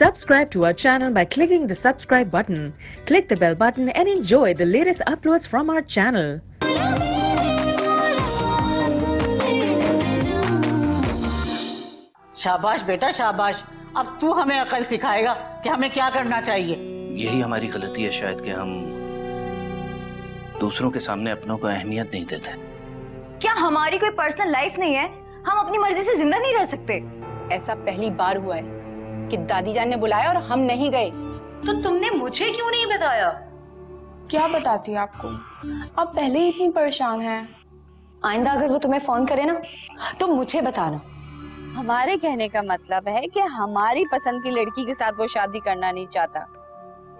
Subscribe to our channel by clicking the subscribe button. Click the bell button and enjoy the latest uploads from our channel. शाबाश बेटा शाबाश। अब तू हमें अकल सिखाएगा कि हमें क्या करना चाहिए। यही हमारी गलती है शायद कि हम दूसरों के सामने अपनों को अहमियत नहीं देते। क्या हमारी कोई पर्सनल लाइफ नहीं है? हम अपनी मर्जी से जिंदा नहीं रह सकते। ऐसा पहली बार हुआ है कि दादी जान ने बुलाया और हम नहीं गए। तो तुमने मुझे क्यों नहीं बताया? क्या बताती आपको, आप पहले ही इतनी परेशान हैं। आइंदा अगर वो तुम्हें फोन करे ना तो मुझे बताना। हमारे कहने का मतलब है कि हमारी पसंद की लड़की के साथ वो शादी करना नहीं चाहता।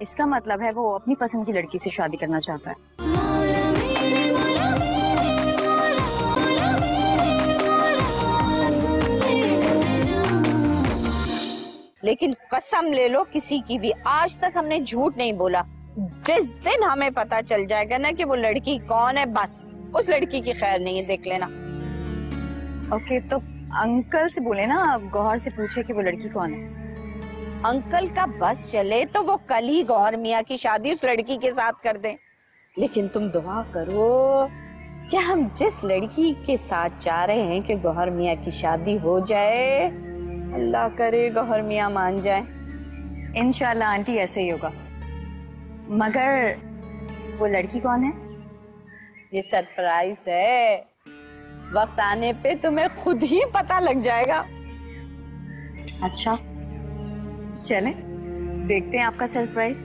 इसका मतलब है वो अपनी पसंद की लड़की से शादी करना चाहता है। लेकिन कसम ले लो किसी की भी, आज तक हमने झूठ नहीं बोला। जिस दिन हमें पता चल जाएगा ना कि वो लड़की कौन है, बस उस लड़की की खैर नहीं है, देख लेना। ओके, तो अंकल से बोले ना, गौहर से पूछे कि वो लड़की कौन है। अंकल का बस चले तो वो कल ही गौहर मियाँ की शादी उस लड़की के साथ कर दें। लेकिन तुम दुआ करो कि हम जिस लड़की के साथ चाह रहे हैं कि गौहर मियाँ की शादी हो जाए, अल्लाह करे गौहर मियाँ मान जाए। इंशाल्लाह आंटी ऐसे ही होगा। मगर वो लड़की कौन है? ये सरप्राइज है, वक्त आने पे तुम्हें खुद ही पता लग जाएगा। अच्छा चलें देखते हैं आपका सरप्राइज।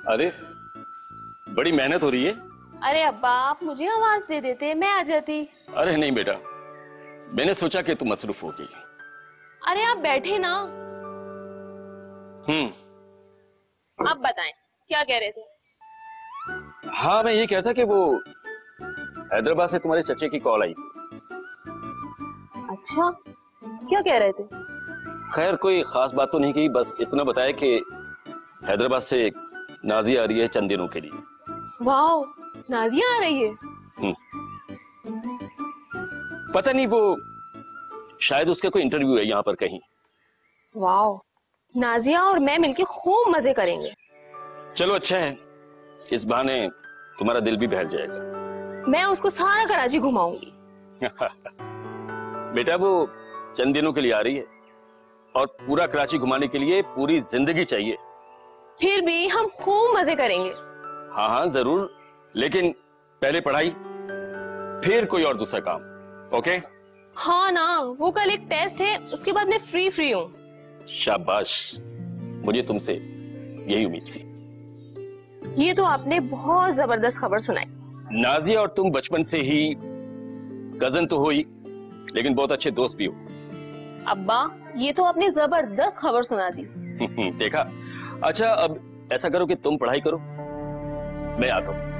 अरे बड़ी मेहनत हो रही है। अरे अब्बा, आप मुझे आवाज दे देते, मैं आ जाती। अरे नहीं बेटा, मैंने सोचा कि तू मसरूफ होगी। अरे आप बैठे ना। आप बताएं क्या कह रहे थे? हाँ, मैं ये कहता कि वो हैदराबाद से तुम्हारे चचे की कॉल आई थी। अच्छा, क्या कह रहे थे? खैर कोई खास बात तो नहीं की, बस इतना बताया कि हैदराबाद से नाजिया आ रही है चंद दिनों के लिए। वाओ, नाजिया आ रही है? पता नहीं, वो शायद उसका कोई इंटरव्यू है यहाँ पर कहीं। वाओ, नाजिया और मैं मिलके खूब मजे करेंगे। चलो अच्छा है, इस बहाने तुम्हारा दिल भी बहल जाएगा। मैं उसको सारा कराची घुमाऊंगी। बेटा वो चंद दिनों के लिए आ रही है और पूरा कराची घुमाने के लिए पूरी जिंदगी चाहिए। फिर भी हम खूब मजे करेंगे। हाँ हाँ जरूर, लेकिन पहले पढ़ाई, फिर कोई और दूसरा काम। ओके? हाँ ना, वो कल एक टेस्ट है, उसके बाद मैं फ्री हूँ। शाबाश, मुझे तुमसे यही उम्मीद थी। ये तो आपने बहुत जबरदस्त खबर सुनाई। नाजिया और तुम बचपन से ही कजन तो हो ही, लेकिन बहुत अच्छे दोस्त भी हो। अब्बा, ये तो आपने जबरदस्त खबर सुना दी। देखा? अच्छा अब ऐसा करो कि तुम पढ़ाई करो, मैं आता हूं।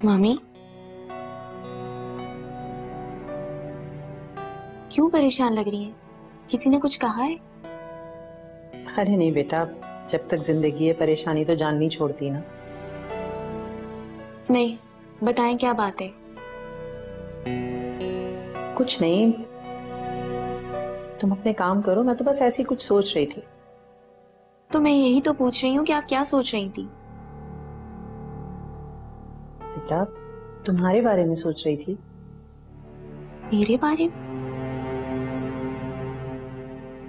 मम्मी, क्यों परेशान लग रही हैं? किसी ने कुछ कहा है? अरे नहीं बेटा, जब तक जिंदगी है परेशानी तो जान नहीं छोड़ती ना। नहीं, बताएं क्या बात है? कुछ नहीं, तुम अपने काम करो, मैं तो बस ऐसी कुछ सोच रही थी। तो मैं यही तो पूछ रही हूँ कि आप क्या सोच रही थी? बेटा तुम्हारे बारे में सोच रही थी। मेरे बारे में?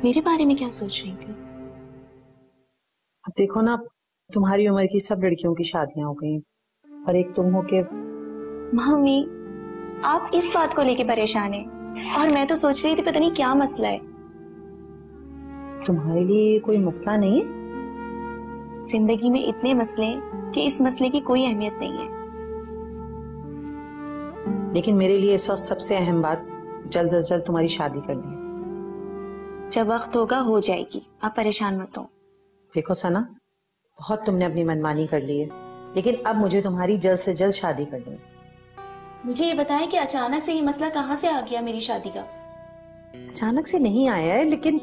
मेरे बारे में क्या सोच रही थी? अब देखो ना, तुम्हारी उम्र की सब लड़कियों की शादियां हो गई और एक तुम हो के। मम्मी, आप इस बात को लेके परेशान हैं और मैं तो सोच रही थी पता नहीं क्या मसला है। तुम्हारे लिए कोई मसला नहीं है? जिंदगी में इतने मसले हैं कि इस मसले की कोई अहमियत नहीं है। लेकिन मेरे लिए इस वक्त सबसे अहम बात जल्द से जल्द तुम्हारी शादी करनी है। जब वक्त होगा हो जाएगी, आप परेशान मत हो। देखो सना, बहुत तुमने अपनी मनमानी कर ली है, लेकिन अब मुझे तुम्हारी जल्द से जल्द शादी करनी है। मुझे ये बताएं कि अचानक से ये मसला कहाँ से आ गया मेरी शादी का? अचानक से नहीं आया है, लेकिन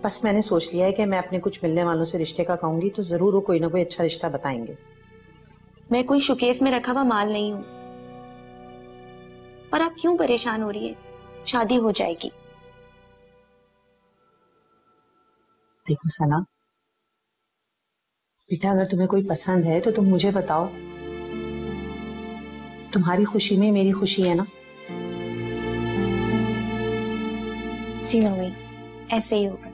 बस मैंने सोच लिया है कि मैं अपने कुछ मिलने वालों से रिश्ते का कहूंगी तो जरूर वो कोई ना कोई अच्छा रिश्ता बताएंगे। मैं कोई शोकेस में रखा हुआ माल नहीं हूं। और आप क्यों परेशान हो रही है? शादी हो जाएगी। देखो सना बेटा, अगर तुम्हें कोई पसंद है तो तुम मुझे बताओ। तुम्हारी खुशी में मेरी खुशी है ना? जी मम्मी, ऐसे ही होगा।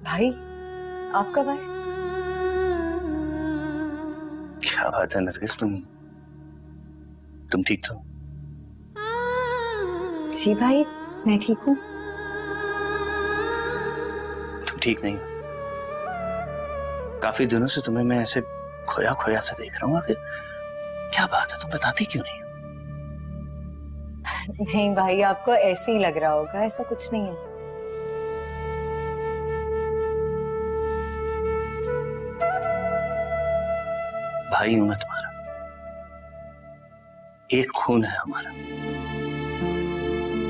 भाई आप कब आए? क्या बात है नरगिस, तुम ठीक तो? जी भाई, मैं ठीक हूँ। तुम ठीक नहीं हो? काफी दिनों से तुम्हें मैं ऐसे खोया खोया सा देख रहा हूँ। आखिर क्या बात है, तुम बताती क्यों नहीं? नहीं भाई, आपको ऐसे ही लग रहा होगा, ऐसा कुछ नहीं है। भाई हूं मैं तुम्हारा, एक खून है हमारा।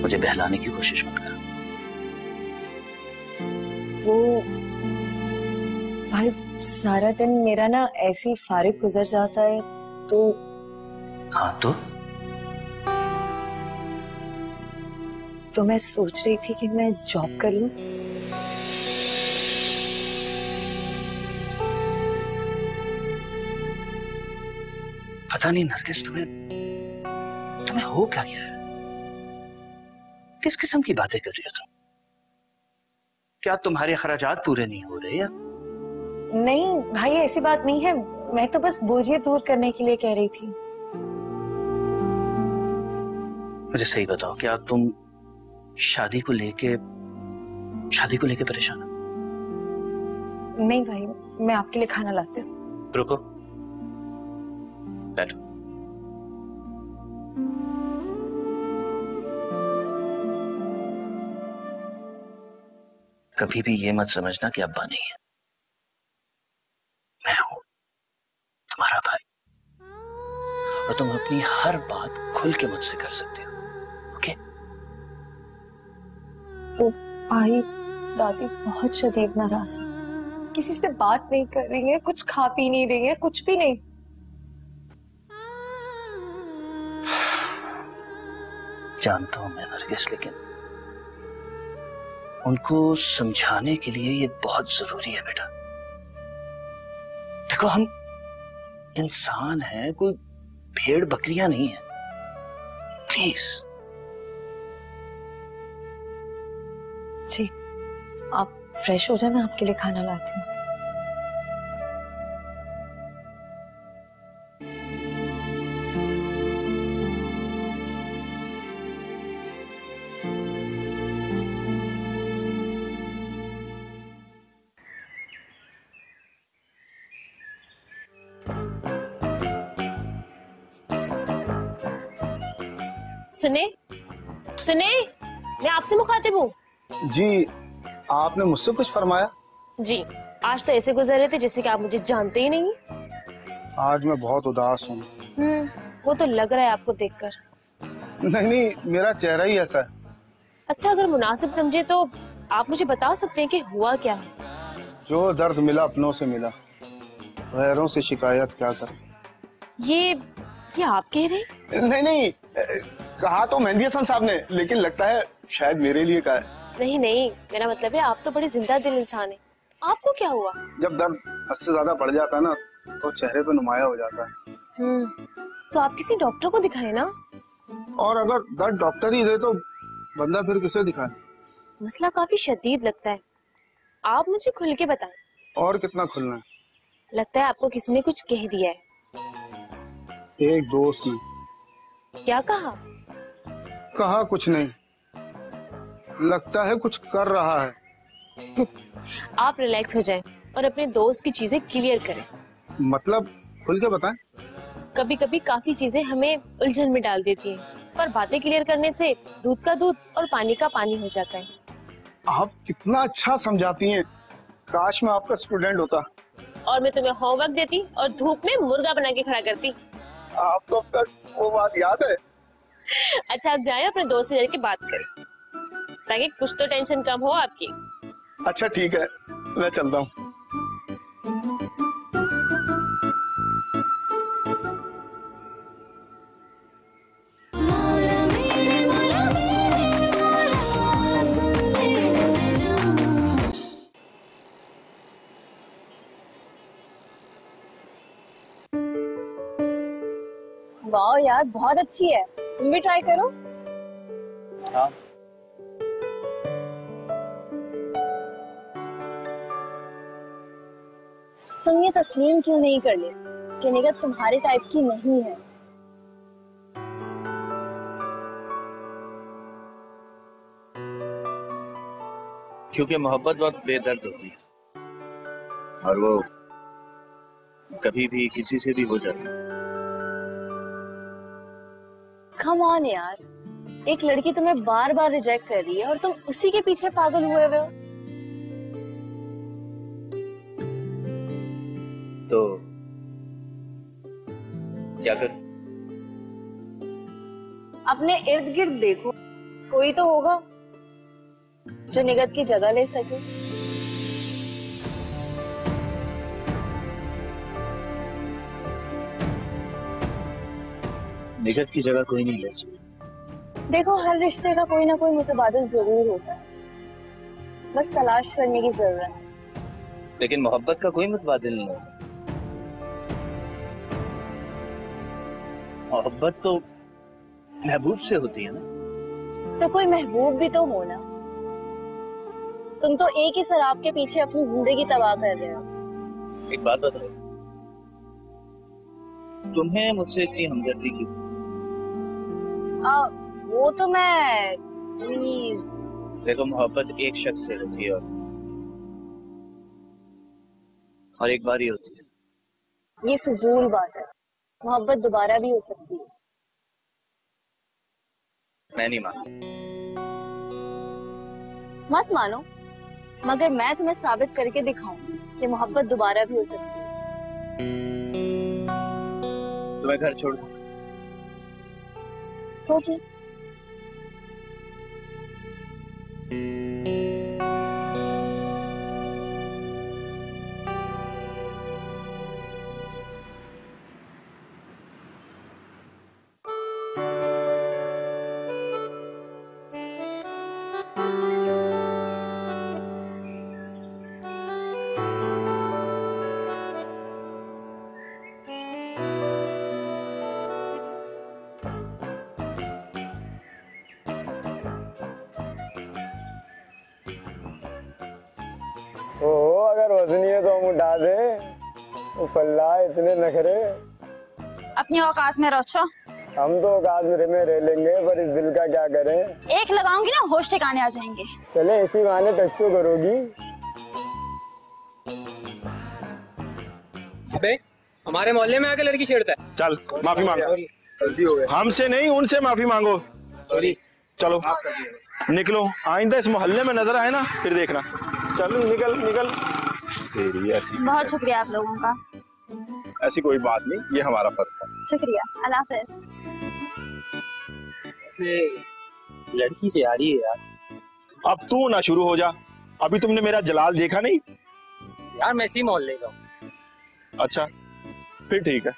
मुझे बहलाने की कोशिश मत करो। वो भाई, सारा दिन मेरा ना ऐसे ही फारिग गुजर जाता है तो। हाँ तो मैं सोच रही थी कि मैं जॉब कर लूं। पता नहीं नरगिस, तुम्हें हो क्या गया है? किस किस्म की बातें कर रही हो तुम? क्या तुम्हारे खर्चात पूरे नहीं हो रहे या? नहीं भाई, ऐसी बात नहीं है, मैं तो बस बोरियत दूर करने के लिए कह रही थी। मुझे सही बताओ, क्या तुम शादी को लेके परेशान हो? नहीं भाई, मैं आपके लिए खाना लाती हूँ। रुको, बैठो। कभी भी ये मत समझना कि अब्बा नहीं है। मैं हूं तुम्हारा भाई, देखो तुम अपनी हर बात खुल के मुझसे कर सकते हो, ओके? वो भाई दादी बहुत शदीद नाराज है, किसी से बात नहीं कर रही है, कुछ खा पी नहीं रही है, कुछ भी नहीं। जानता हूं मैं नरगिस, लेकिन उनको समझाने के लिए ये बहुत जरूरी है बेटा। देखो हम इंसान हैं, कोई भेड़ बकरियां नहीं है। प्लीज। जी आप फ्रेश हो जाए, मैं आपके लिए खाना लाती हूँ। सुने सुने, मैं आपसे मुखातिब हूँ। जी, आपने मुझसे कुछ फरमाया? जी, आज तो ऐसे गुजर रहे थे जैसे कि आप मुझे जानते ही नहीं। आज मैं बहुत उदास हूँ। वो तो लग रहा है आपको देखकर। नहीं, मेरा चेहरा ही ऐसा है। अच्छा, अगर मुनासिब समझे तो आप मुझे बता सकते हैं कि हुआ क्या है? जो दर्द मिला अपनों से मिला, गैरों से शिकायत क्या कर। ये आप कह रहे हैं? नहीं, कहा तो मेहंदी हसन साहब ने, लेकिन लगता है शायद मेरे लिए कहा है। नहीं, मेरा मतलब है आप तो बड़े जिंदा दिल इंसान हैं। आपको क्या हुआ? जब दर्द हद से ज्यादा बढ़ जाता है ना, तो चेहरे पे नुमाया हो जाता है। तो आप किसी डॉक्टर को दिखाए ना। और अगर दर्द डॉक्टर ही दे तो बंदा फिर किसे दिखाए? मसला काफी शदीद लगता है, आप मुझे खुल के बताएं। और कितना खुलना है? लगता है आपको किसी ने कुछ कह दिया है। एक दोस्त ने। क्या कहा? कहा कुछ नहीं, लगता है कुछ कर रहा है। आप रिलैक्स हो जाएं और अपने दोस्त की चीजें क्लियर करें। मतलब खुल के बताएं। कभी कभी काफी चीजें हमें उलझन में डाल देती हैं, पर बातें क्लियर करने से दूध का दूध और पानी का पानी हो जाता है। आप कितना अच्छा समझाती हैं, काश मैं आपका स्टूडेंट होता। और मैं तुम्हें होमवर्क देती और धूप में मुर्गा बना के खड़ा करती। आपको अब तक वो बात याद है? अच्छा, आप जाए अपने दोस्त से जाके बात करें, ताकि कुछ तो टेंशन कम हो आपकी। अच्छा ठीक है, मैं चलता हूँ। वाह यार, बहुत अच्छी है, तुम भी ट्राई करो। हाँ। तुम ये तस्लीम क्यों नहीं कर लेते कि निगत तुम्हारे टाइप की नहीं है? क्योंकि मोहब्बत बहुत बेदर्द होती है और वो कभी भी किसी से भी हो जाती है। कम ऑन यार, एक लड़की तुम्हें बार बार रिजेक्ट कर रही है और तुम उसी के पीछे पागल हुए हुए हो। तो क्या कर? अपने इर्द गिर्द देखो, कोई तो होगा जो निगत की जगह ले सके। निगत की जगह कोई नहीं ले सकता। देखो, हर रिश्ते का कोई ना कोई मुतबादिल जरूर होता है, बस तलाश करने की जरूरत है। लेकिन मोहब्बत का कोई मुतबादिल नहीं होता। मोहब्बत तो महबूब से होती है ना। तो कोई महबूब भी तो हो ना। तुम तो एक ही शराब के पीछे अपनी जिंदगी तबाह कर रहे हो। एक बात बताओ, तुम्हें मुझसे इतनी हमदर्दी क्यों? वो तो मैं देखो, मोहब्बत एक शख्स से होती है और एक बार ही होती है। ये फिजूल बात है, मोहब्बत दोबारा भी हो सकती है। मैं नहीं मानता। मत मानो, मगर मैं तुम्हें साबित करके दिखाऊंगी कि मोहब्बत दोबारा भी हो सकती है। तुम्हें घर छोड़ दूं? होगी। अगर वजनी है तो हम उठा दे। पल्ला इतने नखरे। अपनी औकात में रहो। हम तो औकात में रह लेंगे, पर इस दिल का क्या करें। एक लगाऊंगी ना होश ठिकाने आ जाएंगे। चले इसी बहाने टच तो करोगी। अबे हमारे मोहल्ले में आके लड़की छेड़ता है। चल माफी मांगो। हमसे नहीं उनसे माफी मांगो। चलो निकलो, आइंदा इस मोहल्ले में नजर आए ना फिर देखना। चलो निकल निकल। तेरी ऐसी बहुत शुक्रिया आप लोगों का। ऐसी कोई बात नहीं, ये हमारा फर्ज था। शुक्रिया, अल्लाह हाफ़िज़। लड़की प्यारी है यार। अब तू ना शुरू हो जा, अभी तुमने मेरा जलाल देखा नहीं यार। मैं इसी मोहल्ले का हूँ। अच्छा फिर ठीक है।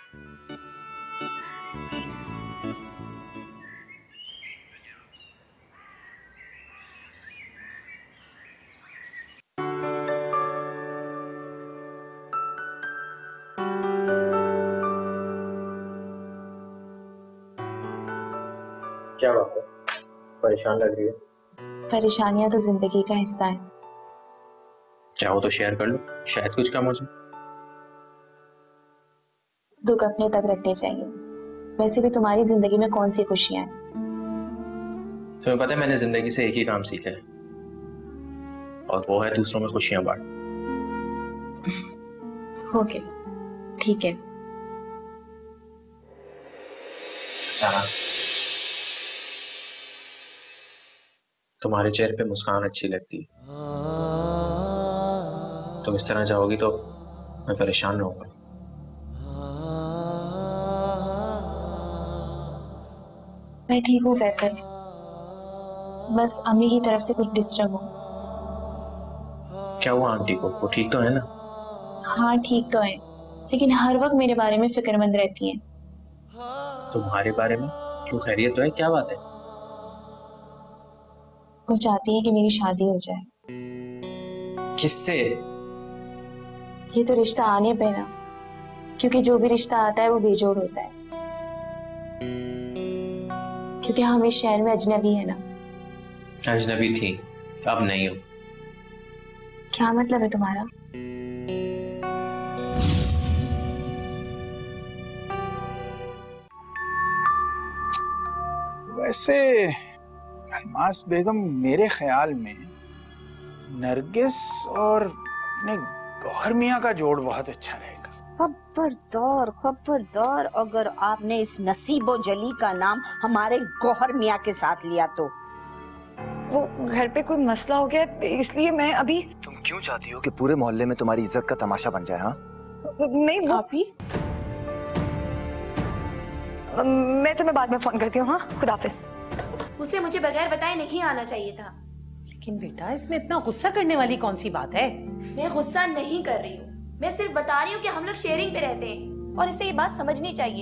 क्या बात है, परेशान लग रही है? परेशानियां तो जिंदगी का हिस्सा है। चाहो तो शेयर कर लो, शायद कुछ कम हो जाए। दुख अपने तक रखने चाहिए। वैसे भी तुम्हारी जिंदगी में कौन सी खुशियां हैं? तुम्हें पता है मैंने जिंदगी से एक ही काम सीखा है, और वो है दूसरों में खुशियां बांटना। ओके ठीक है। सारा तुम्हारे चेहरे पे मुस्कान अच्छी लगती है। तुम इस तरह जाओगी तो मैं परेशान रहूंगा। मैं ठीक हूँ फैसल, बस अम्मी की तरफ से कुछ डिस्टर्ब हो। क्या हुआ आंटी को? वो ठीक तो है ना? हाँ ठीक तो है, लेकिन हर वक्त मेरे बारे में फिक्रमंद रहती हैं। तुम्हारे बारे में? क्यों, खैरियत तो है? क्या बात है? वो चाहती है कि मेरी शादी हो जाए। किससे? ये तो रिश्ता आने पे ना, क्योंकि जो भी रिश्ता आता है वो बेजोड़ होता है। क्योंकि हम इस शहर में अजनबी है ना। अजनबी थी, अब नहीं हो। क्या मतलब है तुम्हारा? वैसे अलमास बेगम मेरे ख्याल में नरगिस और अपने गौहर मियाँ का जोड़ बहुत अच्छा रहेगा। खबरदार खबरदार, अगर आपने इस नसीबो जली का नाम हमारे गौहर मियाँ के साथ लिया तो। वो घर पे कोई मसला हो गया इसलिए मैं अभी। तुम क्यों चाहती हो कि पूरे मोहल्ले में तुम्हारी इज्जत का तमाशा बन जाए? हाँ नहीं वो भी। मैं तुम्हें बाद में फोन करती हूँ। हाँ खुदा हाफिज। उसे मुझे बगैर बताए नहीं आना चाहिए था। लेकिन बेटा इसमें इतना गुस्सा करने वाली कौन सी बात है? मैं गुस्सा नहीं कर रही हूँ, मैं सिर्फ बता रही हूँ कि हम लोग शेयरिंग पे रहते हैं और इसे ये बात समझनी चाहिए।